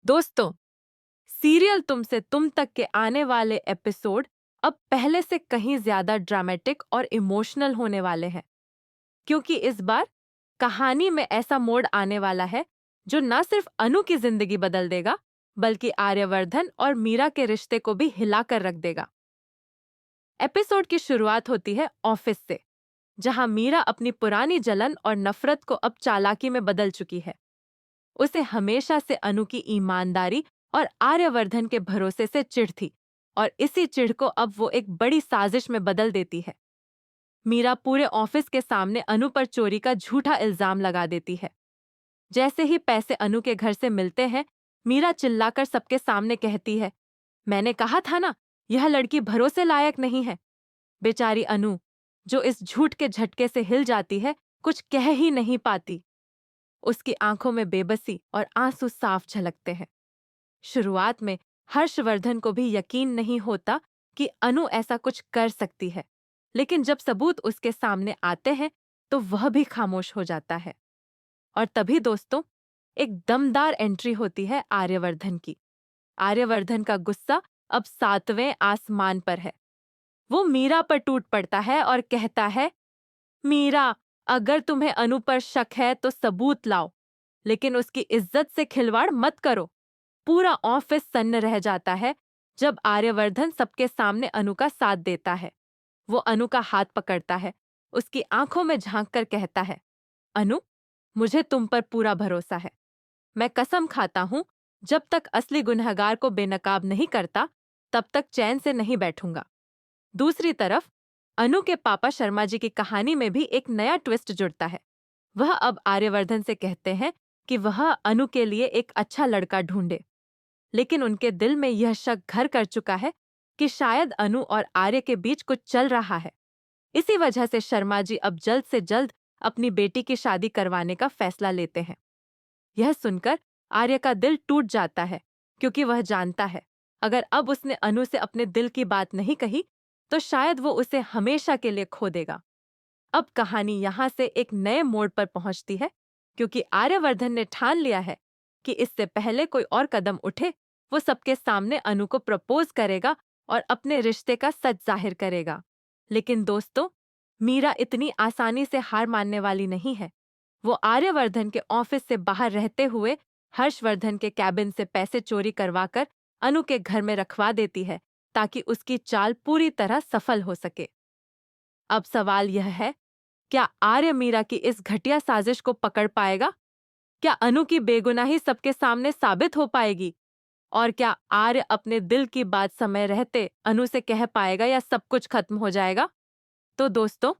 दोस्तों, सीरियल तुमसे तुम तक के आने वाले एपिसोड अब पहले से कहीं ज्यादा ड्रामेटिक और इमोशनल होने वाले हैं, क्योंकि इस बार कहानी में ऐसा मोड़ आने वाला है जो न सिर्फ अनु की जिंदगी बदल देगा, बल्कि आर्यवर्धन और मीरा के रिश्ते को भी हिलाकर रख देगा। एपिसोड की शुरुआत होती है ऑफिस से, जहां मीरा अपनी पुरानी जलन और नफरत को अब चालाकी में बदल चुकी है। उसे हमेशा से अनु की ईमानदारी और आर्यवर्धन के भरोसे से चिढ़ थी, और इसी चिढ़ को अब वो एक बड़ी साजिश में बदल देती है। मीरा पूरे ऑफिस के सामने अनु पर चोरी का झूठा इल्जाम लगा देती है। जैसे ही पैसे अनु के घर से मिलते हैं, मीरा चिल्लाकर सबके सामने कहती है, मैंने कहा था ना, यह लड़की भरोसे लायक नहीं है। बेचारी अनु, जो इस झूठ के झटके से हिल जाती है, कुछ कह ही नहीं पाती। उसकी आंखों में बेबसी और आंसू साफ झलकते हैं। शुरुआत में हर्षवर्धन को भी यकीन नहीं होता कि अनु ऐसा कुछ कर सकती है, लेकिन जब सबूत उसके सामने आते हैं तो वह भी खामोश हो जाता है। और तभी दोस्तों, एक दमदार एंट्री होती है आर्यवर्धन की। आर्यवर्धन का गुस्सा अब 7वें आसमान पर है। वो मीरा पर टूट पड़ता है और कहता है, मीरा, अगर तुम्हें अनु पर शक है तो सबूत लाओ, लेकिन उसकी इज्जत से खिलवाड़ मत करो। पूरा ऑफिस सन्न रह जाता है जब आर्यवर्धन सबके सामने अनु का साथ देता है। वो अनु का हाथ पकड़ता है, उसकी आंखों में झांक कर कहता है, अनु, मुझे तुम पर पूरा भरोसा है। मैं कसम खाता हूं, जब तक असली गुनहगार को बेनकाब नहीं करता, तब तक चैन से नहीं बैठूंगा। दूसरी तरफ अनु के पापा शर्मा जी की कहानी में भी एक नया ट्विस्ट जुड़ता है। वह अब आर्यवर्धन से कहते हैं कि वह अनु के लिए एक अच्छा लड़का ढूंढे, लेकिन उनके दिल में यह शक घर कर चुका है कि शायद अनु और आर्य के बीच कुछ चल रहा है। इसी वजह से शर्मा जी अब जल्द से जल्द अपनी बेटी की शादी करवाने का फैसला लेते हैं। यह सुनकर आर्य का दिल टूट जाता है, क्योंकि वह जानता है अगर अब उसने अनु से अपने दिल की बात नहीं कही तो शायद वो उसे हमेशा के लिए खो देगा। अब कहानी यहाँ से एक नए मोड़ पर पहुंचती है, क्योंकि आर्यवर्धन ने ठान लिया है कि इससे पहले कोई और कदम उठे, वो सबके सामने अनु को प्रपोज करेगा और अपने रिश्ते का सच जाहिर करेगा। लेकिन दोस्तों, मीरा इतनी आसानी से हार मानने वाली नहीं है। वो आर्यवर्धन के ऑफिस से बाहर रहते हुए हर्षवर्धन के कैबिन से पैसे चोरी करवाकर अनु के घर में रखवा देती है, ताकि उसकी चाल पूरी तरह सफल हो सके। अब सवाल यह है, क्या आर्य मीरा की इस घटिया साजिश को पकड़ पाएगा? क्या अनु की बेगुनाही सबके सामने साबित हो पाएगी? और क्या आर्य अपने दिल की बात समय रहते अनु से कह पाएगा, या सब कुछ खत्म हो जाएगा? तो दोस्तों,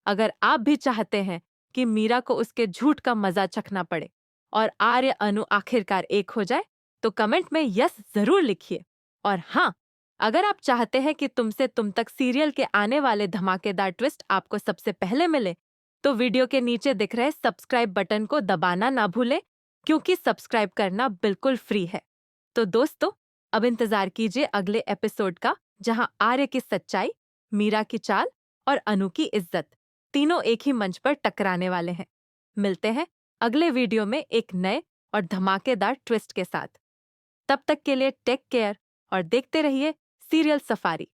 अगर आप भी चाहते हैं कि मीरा को उसके झूठ का मजा चखना पड़े और आर्य अनु आखिरकार एक हो जाए, तो कमेंट में यस जरूर लिखिए। और हाँ, अगर आप चाहते हैं कि तुमसे तुम तक सीरियल के आने वाले धमाकेदार ट्विस्ट आपको सबसे पहले मिले, तो वीडियो के नीचे दिख रहे सब्सक्राइब बटन को दबाना ना भूलें, क्योंकि सब्सक्राइब करना बिल्कुल फ्री है। तो दोस्तों, अब इंतजार कीजिए अगले एपिसोड का, जहां आर्य की सच्चाई, मीरा की चाल और अनु की इज्जत तीनों एक ही मंच पर टकराने वाले हैं। मिलते हैं अगले वीडियो में एक नए और धमाकेदार ट्विस्ट के साथ। तब तक के लिए टेक केयर और देखते रहिए सीरियल सफारी।